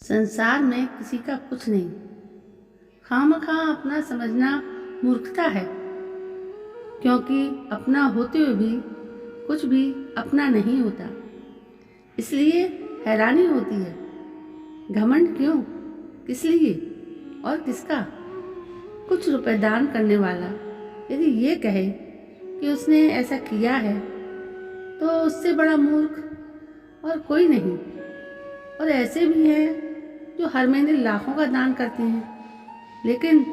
संसार में किसी का कुछ नहीं। खामखा अपना समझना मूर्खता है, क्योंकि अपना होते हुए भी कुछ भी अपना नहीं होता। इसलिए हैरानी होती है, घमंड क्यों, किस लिए और किसका। कुछ रुपए दान करने वाला यदि ये कहे कि उसने ऐसा किया है तो उससे बड़ा मूर्ख और कोई नहीं। और ऐसे भी हैं जो हर महीने लाखों का दान करते हैं, लेकिन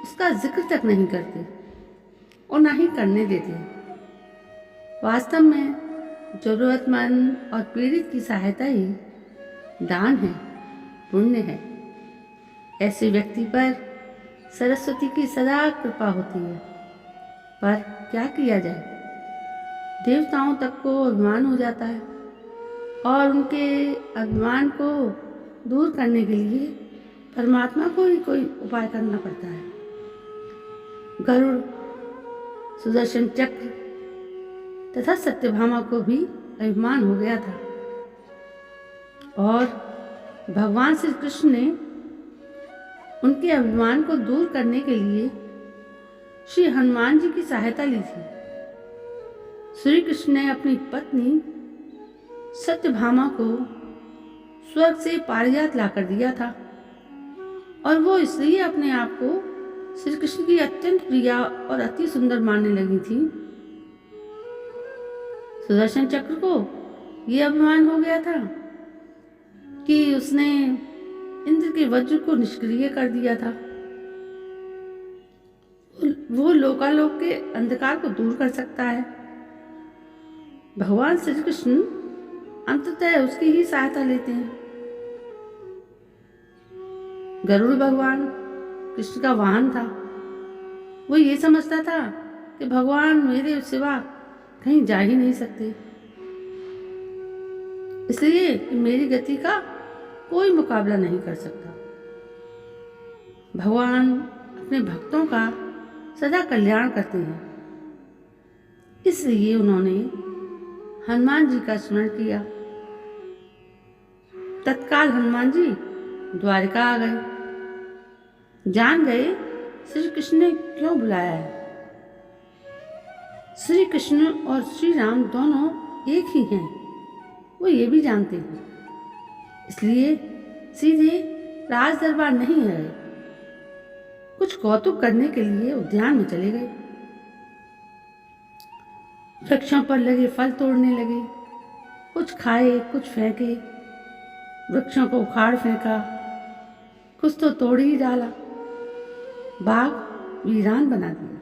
उसका जिक्र तक नहीं करते और ना ही करने देते। वास्तव में जरूरतमंद और पीड़ित की सहायता ही दान है, पुण्य है। ऐसे व्यक्ति पर सरस्वती की सदा कृपा होती है। पर क्या किया जाए, देवताओं तक को अभिमान हो जाता है और उनके अभिमान को दूर करने के लिए परमात्मा को ही कोई उपाय करना पड़ता है। गरुड़, सुदर्शन चक्र तथा सत्यभामा को भी अभिमान हो गया था और भगवान श्री कृष्ण ने उनके अभिमान को दूर करने के लिए श्री हनुमान जी की सहायता ली थी। श्री कृष्ण ने अपनी पत्नी सत्यभामा को स्वर्ग से पारिजात लाकर दिया था और वो इसलिए अपने आप को श्री कृष्ण की अत्यंत प्रिया और अति सुंदर मानने लगी थी। सुदर्शन चक्र को ये अभिमान हो गया था कि उसने इंद्र के वज्र को निष्क्रिय कर दिया था। वो लोकालोक के अंधकार को दूर कर सकता है। भगवान श्री कृष्ण अंततः उसकी ही सहायता लेते हैं। गरुड़ भगवान कृष्ण का वाहन था। वो ये समझता था कि भगवान मेरे सिवा कहीं जा ही नहीं सकते, इसलिए कि मेरी गति का कोई मुकाबला नहीं कर सकता। भगवान अपने भक्तों का सदा कल्याण करते हैं, इसलिए उन्होंने हनुमान जी का स्मरण किया। तत्काल हनुमान जी द्वारिका आ गए। जान गए श्री कृष्ण ने क्यों बुलाया है। श्री कृष्ण और श्री राम दोनों एक ही हैं, वो ये भी जानते हैं। इसलिए सीधे राज दरबार नहीं गए, कुछ कौतुक करने के लिए उद्यान में चले गए। वृक्षों पर लगे फल तोड़ने लगे, कुछ खाए कुछ फेंके, वृक्षों को उखाड़ फेंका, कुछ तो तोड़ ही डाला, बाग वीरान बना दिया।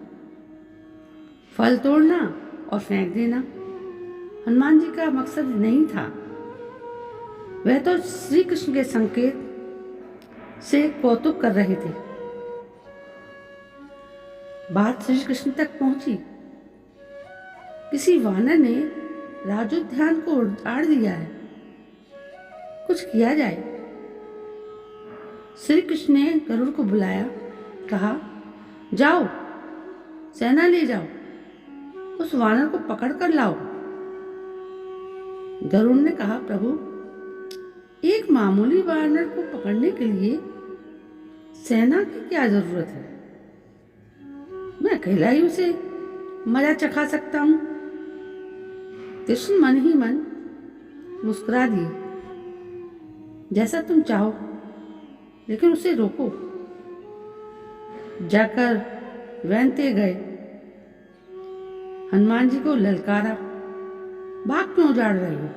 फल तोड़ना और फेंक देना हनुमान जी का मकसद नहीं था। वह तो श्री कृष्ण के संकेत से कौतुक कर रहे थे। बात श्री कृष्ण तक पहुंची। किसी वानर ने राजोद्यान को उजाड़ दिया है, कुछ किया जाए। श्री कृष्ण ने गरुड़ को बुलाया, कहा जाओ सेना ले जाओ, उस वानर को पकड़ कर लाओ। गरुड़ ने कहा प्रभु, एक मामूली वानर को पकड़ने के लिए सेना की क्या जरूरत है, मैं अकेला ही उसे मजा चखा सकता हूं। कृष्ण मन ही मन मुस्कुरा दिए, जैसा तुम चाहो, लेकिन उसे रोको। जाकर वैनते गए, हनुमान जी को ललकारा, बाग क्यों उजाड़ रहे हो,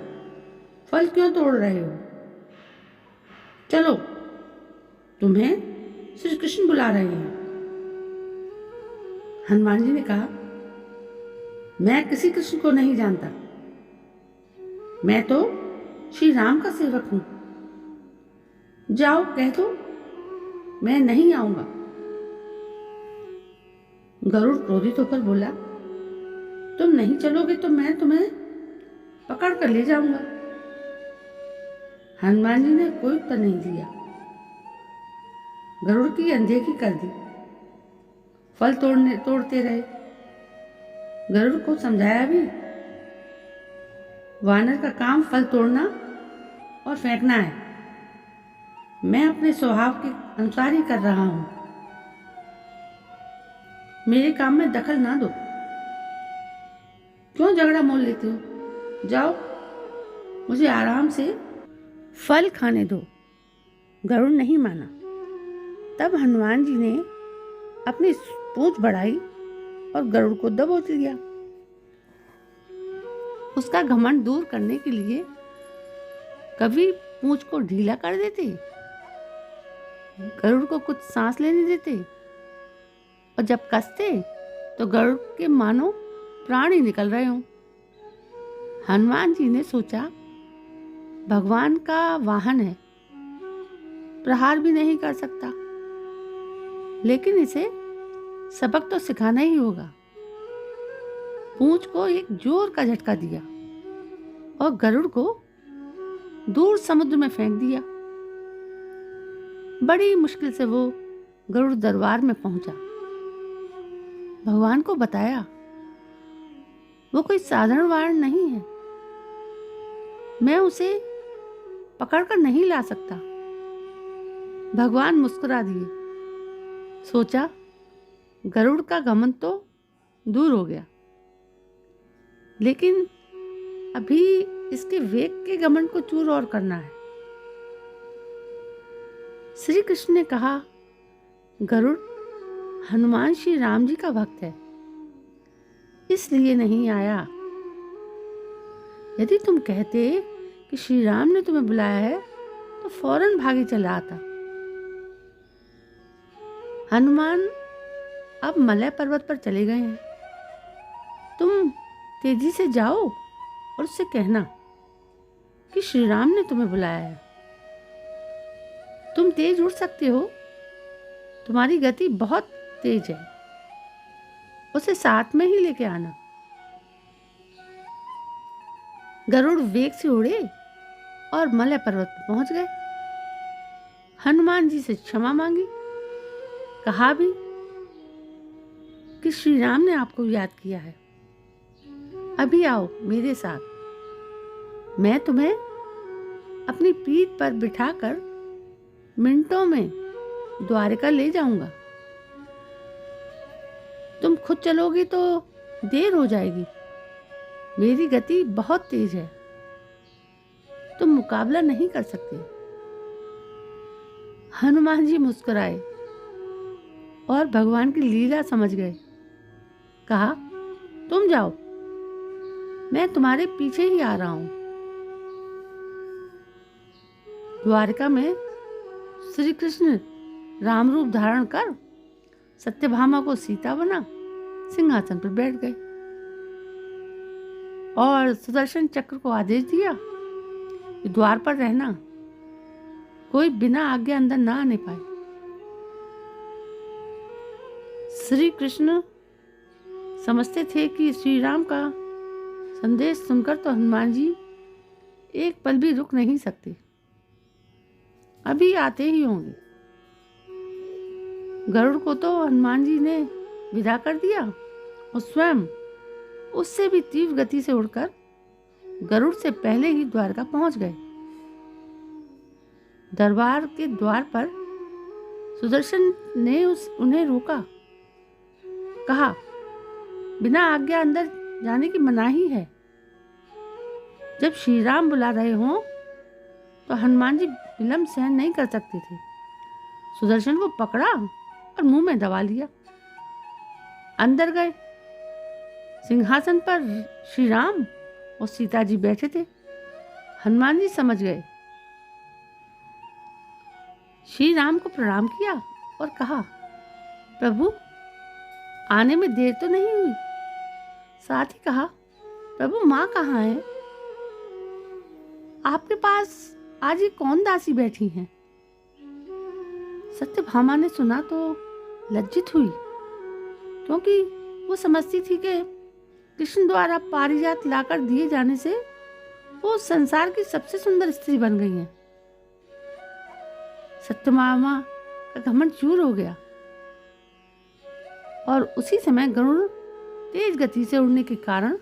फल क्यों तोड़ रहे हो, चलो तुम्हें श्री कृष्ण बुला रहे हैं। हनुमान जी ने कहा मैं किसी कृष्ण को नहीं जानता, मैं तो श्री राम का सेवक हूं। जाओ कह दो मैं नहीं आऊंगा। गरुड़ क्रोधित होकर बोला, तुम नहीं चलोगे तो मैं तुम्हें पकड़ कर ले जाऊंगा। हनुमान जी ने कोई उत्तर नहीं दिया। गरुड़ की अनदेखी कर दी, फल तोड़ते रहे। गरुड़ को समझाया भी, वानर का काम फल तोड़ना और फेंकना है, मैं अपने स्वभाव के अनुसार ही कर रहा हूँ। मेरे काम में दखल ना दो। क्यों झगड़ा मोल लेते हो? जाओ, मुझे आराम से फल खाने दो। गरुड़ नहीं माना। तब हनुमान जी ने अपनी पूंछ बढ़ाई और गरुड़ को दबोच लिया। उसका घमंड दूर करने के लिए कभी पूंछ को ढीला कर देते, गरुड़ को कुछ सांस लेने देते, और जब कसते तो गरुड़ के मानो प्राण ही निकल रहे हों। हनुमान जी ने सोचा, भगवान का वाहन है, प्रहार भी नहीं कर सकता, लेकिन इसे सबक तो सिखाना ही होगा। पूंछ को एक जोर का झटका दिया और गरुड़ को दूर समुद्र में फेंक दिया। बड़ी मुश्किल से वो गरुड़ दरबार में पहुंचा। भगवान को बताया, वो कोई साधारण वाहन नहीं है, मैं उसे पकड़कर नहीं ला सकता। भगवान मुस्कुरा दिए। सोचा, गरुड़ का घमंड तो दूर हो गया, लेकिन अभी इसके वेग के घमंड को चूर और करना है। श्री कृष्ण ने कहा, गरुड़ हनुमान श्री राम जी का भक्त है, इसलिए नहीं आया। यदि तुम कहते कि श्री राम ने तुम्हें बुलाया है तो फौरन भागे चला आता। हनुमान अब मलय पर्वत पर चले गए हैं। तुम तेजी से जाओ और उससे कहना कि श्री राम ने तुम्हें बुलाया है। तुम तेज उड़ सकते हो, तुम्हारी गति बहुत तेज है, उसे साथ में ही लेके आना। गरुड़ वेग से उड़े और मलय पर्वत पर पहुंच गए। हनुमान जी से क्षमा मांगी, कहा भी कि श्री राम ने आपको याद किया है, अभी आओ मेरे साथ, मैं तुम्हें अपनी पीठ पर बिठाकर मिनटों में द्वारिका ले जाऊंगा। तुम खुद चलोगी तो देर हो जाएगी, मेरी गति बहुत तेज है, तुम मुकाबला नहीं कर सकते। हनुमान जी मुस्कुराए और भगवान की लीला समझ गए। कहा, तुम जाओ, मैं तुम्हारे पीछे ही आ रहा हूं। द्वारका में श्री कृष्ण राम रूप धारण कर सत्यभामा को सीता बना सिंहासन पर बैठ गए और सुदर्शन चक्र को आदेश दिया कि द्वार पर रहना, कोई बिना आज्ञा अंदर ना आने पाए। श्री कृष्ण समझते थे कि श्री राम का संदेश सुनकर तो हनुमान जी एक पल भी रुक नहीं सकते, अभी आते ही होंगे। गरुड़ को तो हनुमान जी ने विदा कर दिया और स्वयं उससे भी तीव्र गति से उड़कर गरुड़ से पहले ही द्वारका पहुंच गए। दरबार के द्वार पर सुदर्शन ने उन्हें रोका, कहा, बिना आज्ञा अंदर जाने की मनाही है। जब श्री राम बुला रहे हों तो हनुमान जी विलंब सहन नहीं कर सकते थे। सुदर्शन को पकड़ा और मुंह में दबा लिया। अंदर गए। सिंहासन पर श्री राम और सीता जी बैठे थे। हनुमान जी समझ गए। श्री राम को प्रणाम किया और कहा, प्रभु आने में देर तो नहीं हुई। साथ ही कहा, प्रभु माँ कहाँ है? आपके पास आज ये कौन दासी बैठी हैं? सत्यभामा ने सुना तो लज्जित हुई, क्योंकि वो समझती थी कि कृष्ण द्वारा पारिजात लाकर दिए जाने से वो संसार की सबसे सुंदर स्त्री बन गई हैं। सत्यभामा का घमंड चूर हो गया और उसी समय गरुड़ तेज गति से उड़ने के कारण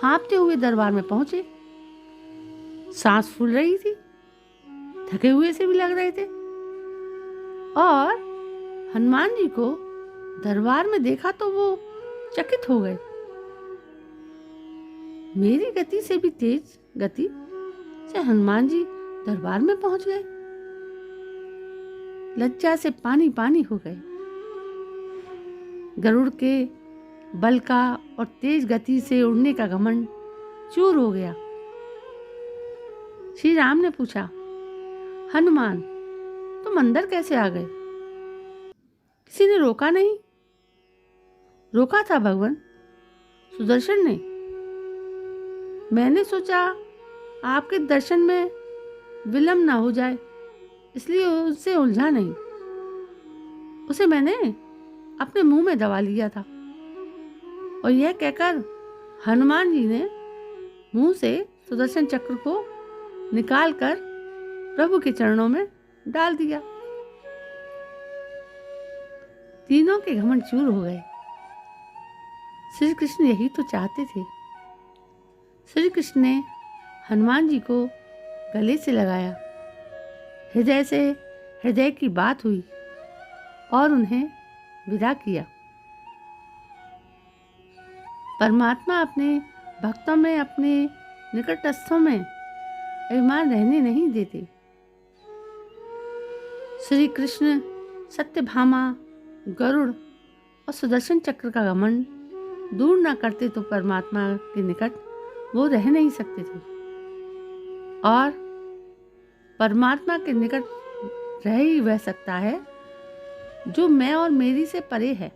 हाँफते हुए दरबार में पहुंचे। सांस फूल रही थी। थके हुए से भी लग रहे थे। और हनुमान जी को दरबार में देखा तो वो चकित हो गए। मेरी गति से भी तेज गति से हनुमान जी दरबार में पहुंच गए। लज्जा से पानी पानी हो गए। गरुड़ के बल का और तेज गति से उड़ने का घमंड चूर हो गया। श्री राम ने पूछा, हनुमान तुम अंदर कैसे आ गए? किसी ने रोका नहीं? रोका था भगवान सुदर्शन ने। मैंने सोचा आपके दर्शन में विलंब ना हो जाए, इसलिए उससे उलझा नहीं। उसे मैंने अपने मुंह में दबा लिया था। और यह कहकर हनुमान जी ने मुंह से सुदर्शन चक्र को निकालकर प्रभु के चरणों में डाल दिया। तीनों के घमंड चूर हो गए। श्री कृष्ण यही तो चाहते थे। श्री कृष्ण ने हनुमान जी को गले से लगाया। हृदय से हृदय की बात हुई और उन्हें विदा किया। परमात्मा अपने भक्तों में, अपने निकटस्थों में अभिमान रहने नहीं देते। श्री कृष्ण सत्यभामा, गरुड़ और सुदर्शन चक्र का घमंड दूर ना करते तो परमात्मा के निकट वो रह नहीं सकते थे। और परमात्मा के निकट रह ही वह सकता है जो मैं और मेरी से परे है।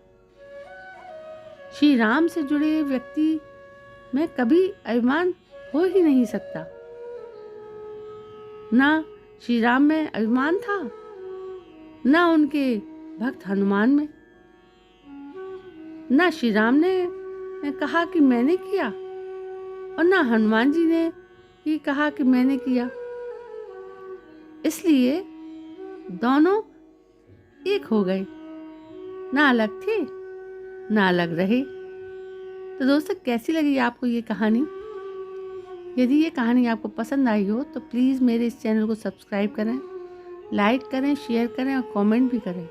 श्री राम से जुड़े व्यक्ति में कभी अभिमान हो ही नहीं सकता। ना श्री राम में अभिमान था, ना उनके भक्त हनुमान में। ना श्री राम ने कहा कि मैंने किया और ना हनुमान जी ने ही कहा कि मैंने किया। इसलिए दोनों एक हो गए, ना अलग थे ना अलग रहे। तो दोस्तों, कैसी लगी आपको ये कहानी? यदि ये कहानी आपको पसंद आई हो तो प्लीज़ मेरे इस चैनल को सब्सक्राइब करें, लाइक करें, शेयर करें और कमेंट भी करें।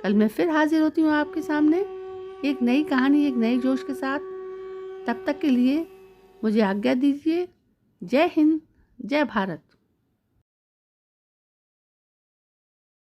कल मैं फिर हाजिर होती हूँ आपके सामने एक नई कहानी, एक नए जोश के साथ। तब तक के लिए मुझे आज्ञा दीजिए। जय हिंद, जय भारत।